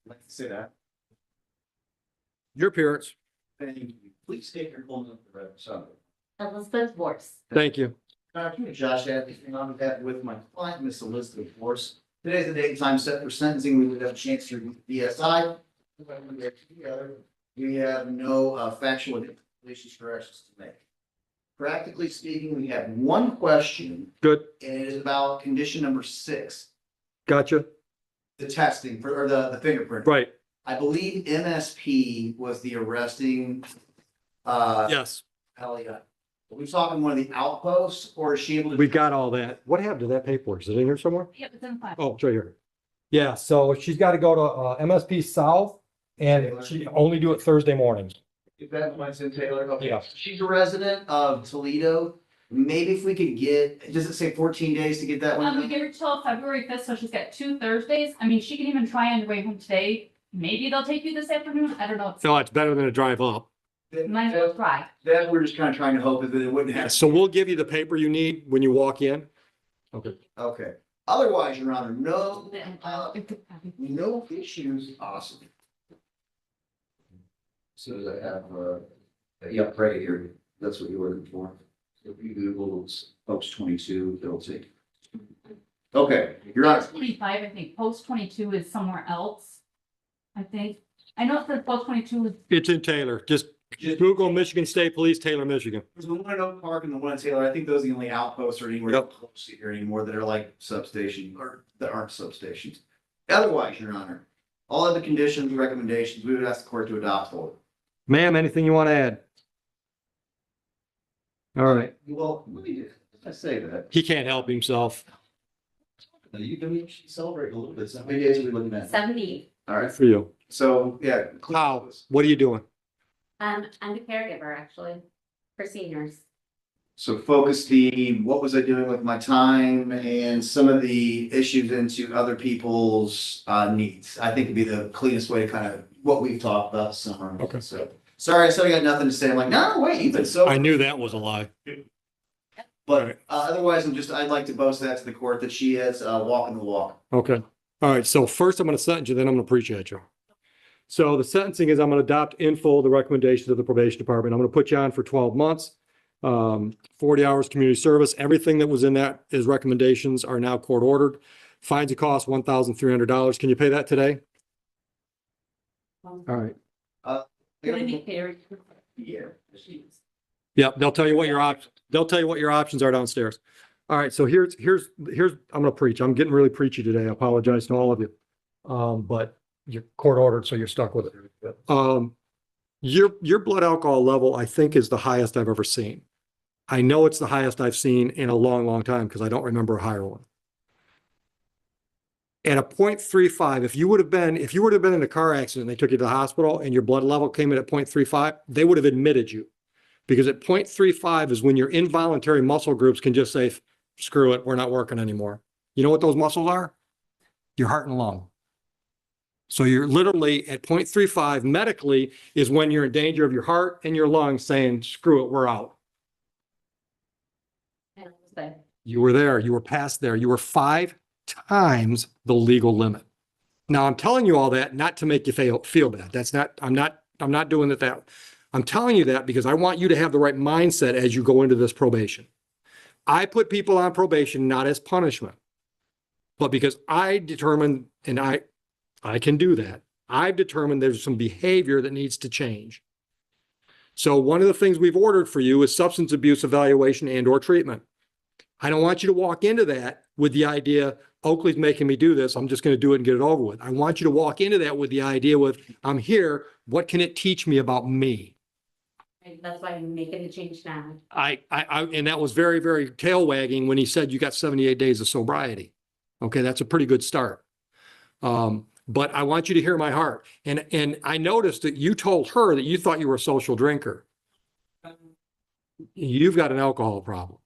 like to say that. Your appearance. Thank you. Please state your full name for the record. Sorry. Elizabeth Vorse. Thank you. Josh Adams, on behalf with my client, Miss Elizabeth Force. Today's the date and time set for sentencing. We would have a chance to review the BSI. We have no factual relations corrections to make. Practically speaking, we have one question. Good. And it is about condition number 6, Gotcha. the testing for, or the fingerprint. Right. I believe MSP was the arresting, Yes. Elliot. Are we talking one of the outposts, or is she able to? We got all that. What happened to that paperwork? Is it in here somewhere? Yep, it's in the file. Oh, it's right here. Yeah, so she's got to go to MSP South and she only do it Thursday mornings. If that one's in Taylor, okay. Yeah. She's a resident of Toledo. Maybe if we could get, does it say 14 days to get that one? We done? give her till February 5th, so she's got 2 Thursdays. I mean, she can even try on your way home today. Maybe they'll take you this afternoon. I don't know. No, it's better than a drive up. Might as well try. That we're just kind of trying to hope that it wouldn't happen. So we'll give you the paper you need when you walk in. Okay. Okay. Otherwise, Your Honor, no issues. Awesome. So I have, yeah, right here, that's what you're looking for. If you Google Post 22, it'll take. Okay, Your Honor. Post 25, I think. Post 22 is somewhere else. I think. I know it says post 22 is. It's in Taylor. Just Google Michigan State Police, Taylor, Michigan. There's the one at Oak Park and the one at Taylor. I think those are the only outposts or anywhere Yep. close here anymore that are like substation or that aren't substations. Otherwise, Your Honor, all of the conditions, recommendations, we would ask the court to adopt for. Ma'am, anything you want to add? All right. Well, let me, I say that. He can't help himself. You can celebrate a little bit. So how many days are we looking at? 70. All right. For you. So, yeah. How? What are you doing? I'm a caregiver actually for seniors. So focus the, what was I doing with my time and some of the issues into other people's needs. I think would be the cleanest way to kind of what we've talked about this summer. Okay. So, sorry, I said I got nothing to say. I'm like, no, wait, you've been so. I knew that was a lie. But otherwise, I'd like to boast that to the court that she is walking the walk. Okay. All right. So first I'm going to sentence you, then I'm going to appreciate you. So the sentencing is I'm going to adopt in full the recommendations of the probation department. I'm going to put you on for 12 months, 40 hours community service. Everything that was in that is recommendations are now court ordered. Fines and costs $1,300. Can you pay that today? All right. Yeah. Yep. They'll tell you what your options are downstairs. All right. So here's, I'm going to preach. I'm getting really preachy today. I apologize to all of you. But you're court ordered, so you're stuck with it. Your blood alcohol level, I think, is the highest I've ever seen. I know it's the highest I've seen in a long, long time because I don't remember a higher one. At a 0.35, if you would have been in a car accident and they took you to the hospital and your blood level came in at 0.35, they would have admitted you. Because at 0.35 is when your involuntary muscle groups can just say, screw it, we're not working anymore. You know what those muscles are? Your heart and lung. So you're literally at 0.35 medically is when you're in danger of your heart and your lungs saying, screw it, we're out. You were there, you were past there, you were 5 times the legal limit. Now I'm telling you all that not to make you feel bad. That's not, I'm not doing it that. I'm telling you that because I want you to have the right mindset as you go into this probation. I put people on probation not as punishment, but because I determined, and I can do that. I've determined there's some behavior that needs to change. So one of the things we've ordered for you is substance abuse evaluation and or treatment. I don't want you to walk into that with the idea, Oakley's making me do this, I'm just going to do it and get it over with. I want you to walk into that with the idea with, I'm here, what can it teach me about me? That's why I'm making the change now. And that was very, very tail wagging when he said you got 78 days of sobriety. Okay, that's a pretty good start. But I want you to hear my heart. And I noticed that you told her that you thought you were a social drinker. You've got an alcohol problem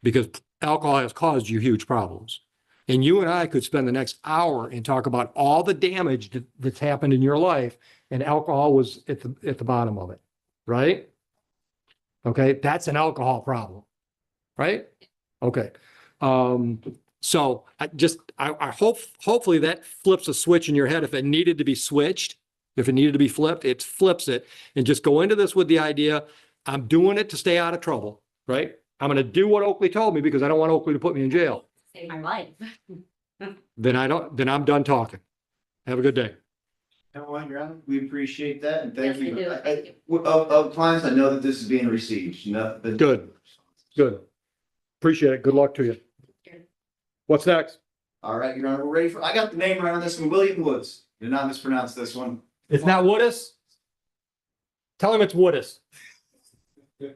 because alcohol has caused you huge problems. And you and I could spend the next hour and talk about all the damage that's happened in your life, and alcohol was at the bottom of it, right? Okay, that's an alcohol problem, right? Okay. So I hope, hopefully that flips a switch in your head. If it needed to be switched, if it needed to be flipped, it flips it, and just go into this with the idea, I'm doing it to stay out of trouble, right? I'm going to do what Oakley told me because I don't want Oakley to put me in jail. Save my life. Then I'm done talking. Have a good day. Everyone, Your Honor, we appreciate that and thank Yes, I you. do. Thank you. Of clients, I know that this is being received. Nothing. Good. Good. Appreciate it. Good luck to you. What's next? All right, Your Honor, we're ready for, I got the name right on this one, William Woods. Did not mispronounce this one. It's not Woodis? Tell him it's Woodis. Did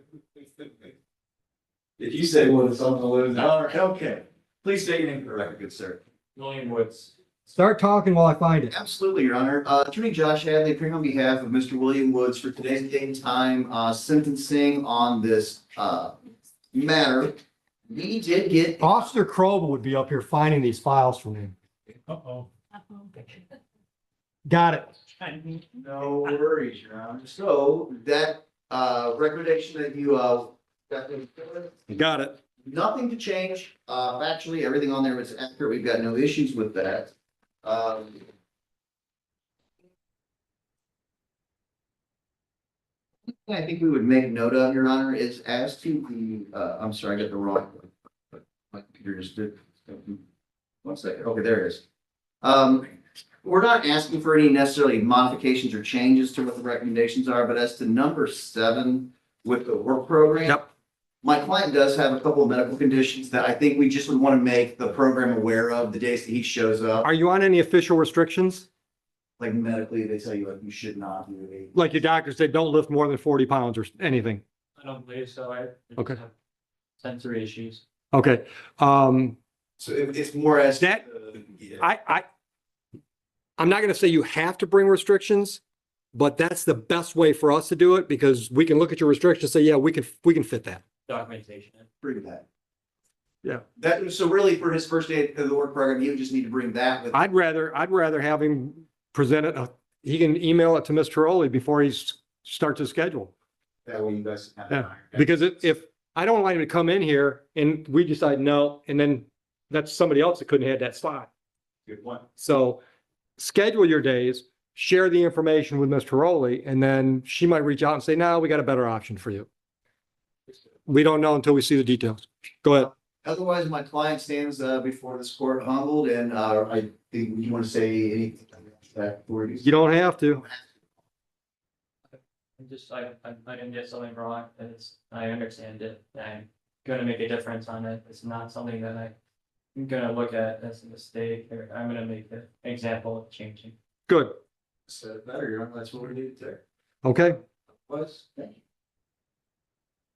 you say Woods? I'm gonna lose. All right, okay. Please state your name for the record, good sir. William Woods. Start talking while I find it. Absolutely, Your Honor. Attorney Josh Hadley appearing on behalf of Mr. William Woods for today's date and time, sentencing on this, matter. We did get. Officer Crowell would be up here finding these files for me. Uh-oh. Got it. No worries, Your Honor. So that, recommendation that you, Got it. nothing to change. Actually, everything on there was accurate. We've got no issues with that. I think we would make note of, Your Honor, is as to the, I'm sorry, I got the wrong. My computer just did. 1 second. Okay, there it is. We're not asking for any necessarily modifications or changes to what the recommendations are, but as to number 7 with the work program. Yep. My client does have a couple of medical conditions that I think we just would want to make the program aware of the days that he shows up. Are you on any official restrictions? Like medically, they tell you like you should not do it. Like your doctor said, don't lift more than 40 pounds or anything? I don't believe so. I Okay. have sensory issues. Okay. So it's more as. That- Yeah. I'm not going to say you have to bring restrictions, but that's the best way for us to do it because we can look at your restrictions and say, yeah, we can fit that. Documentation. Agree with that. Yeah. That, so really for his first day of the work program, you would just need to bring that with. I'd rather have him present it. He can email it to Mr. Rowley before he starts his schedule. That way you guys. Yeah, because if I don't want him to come in here and we decide no, and then that's somebody else that couldn't have that slot. Good one. So schedule your days, share the information with Mr. Rowley, and then she might reach out and say, no, we got a better option for you. We don't know until we see the details. Go ahead. Otherwise, my client stands before this court humbled and I think you want to say anything that for you. You don't have to. I didn't get something wrong. I understand it. I'm gonna make a difference on it. It's not something that I'm gonna look at as a mistake or I'm gonna make an example of changing. Good. So better, Your Honor, that's what we needed there. Okay. Was, thank you.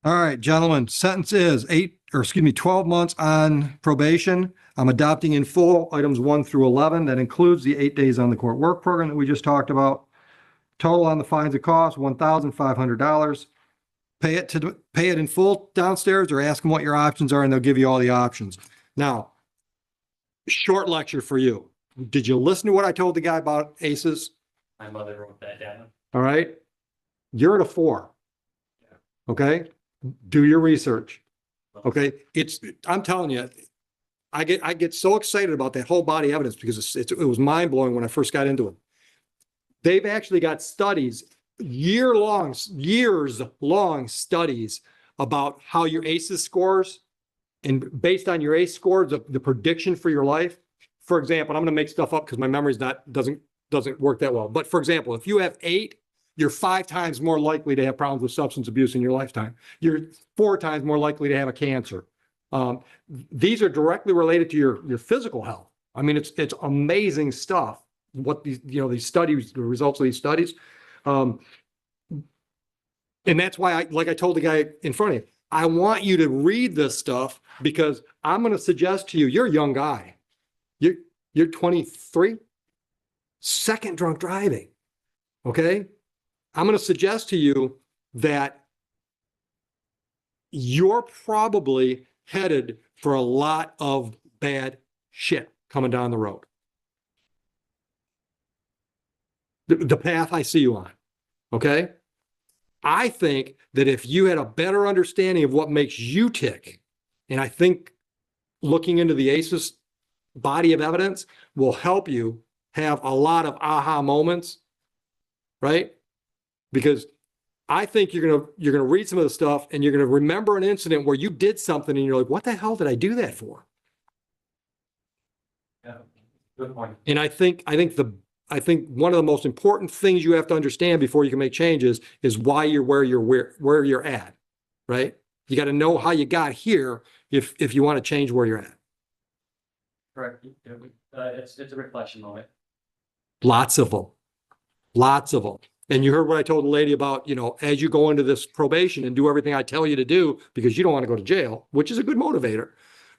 All right, gentlemen, sentence is 12 months on probation. I'm adopting in full items 1 through 11. That includes the 8 days on the court work program that we just talked about. Total on the fines and costs, $1,500. Pay it in full downstairs or ask them what your options are and they'll give you all the options. Now, short lecture for you. Did you listen to what I told the guy about ACEs? My mother wrote that down. All right. You're at a 4. Okay. Do your research. Okay. I'm telling you, I get so excited about that whole body evidence because it was mind blowing when I first got into it. They've actually got studies, years long studies about how your ACEs scores and based on your ACE scores, the prediction for your life. For example, I'm going to make stuff up because my memory's doesn't work that well. But for example, if you have 8, you're 5 times more likely to have problems with substance abuse in your lifetime. You're 4 times more likely to have a cancer. These are directly related to your physical health. I mean, it's amazing stuff. What these studies, the results of these studies. And that's why like I told the guy in front of you, I want you to read this stuff because I'm going to suggest to you, you're a young guy. You're 23, second drunk driving. Okay. I'm going to suggest to you that you're probably headed for a lot of bad shit coming down the road. The path I see you on. Okay. I think that if you had a better understanding of what makes you tick, and I think looking into the ACES body of evidence will help you have a lot of aha moments, right? Because I think you're gonna read some of the stuff and you're gonna remember an incident where you did something and you're like, what the hell did I do that for? Yeah, good point. And I think one of the most important things you have to understand before you can make changes is why you're where you're at, right? You got to know how you got here if you want to change where you're at. Correct. It's a reflection moment. Lots of them, lots of them. And you heard what I told the lady about, as you go into this probation and do everything I tell you to do because you don't want to go to jail, which is a good motivator.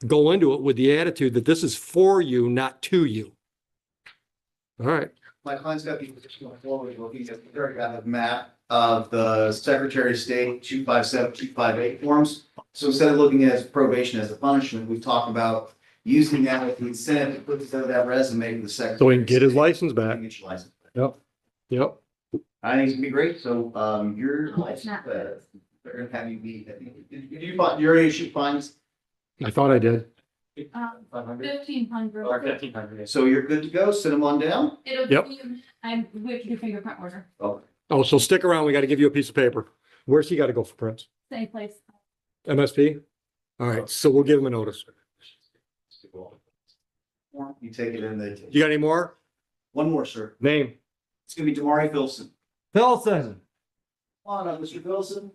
Go into it with the attitude that this is for you, not to you. All right. My client's got people just going forward looking at the map of the Secretary of State 257, 258 forms. So instead of looking at probation as a punishment, we've talked about using that as the incentive to put together that resume for the Secretary. So he can get his of State. license back. Get your license back. Yep. Yep. I think it's gonna be great. So, your No, it's license, not. they're gonna have you be, did you find, you already issued fines? I thought I did. 500 1,500. or 1,500. So you're good to go. Send them on down. It'll Yep. be, we have to do fingerprint order, Oh, so stick around. We got to give you a piece of paper. Where's he got to go for prints? same place. MSP? All right. So we'll give him a notice. You take it in the. You got any more? One more, sir. Name? It's gonna be Damari Filson. Filson. Come on up, Mr. Filson.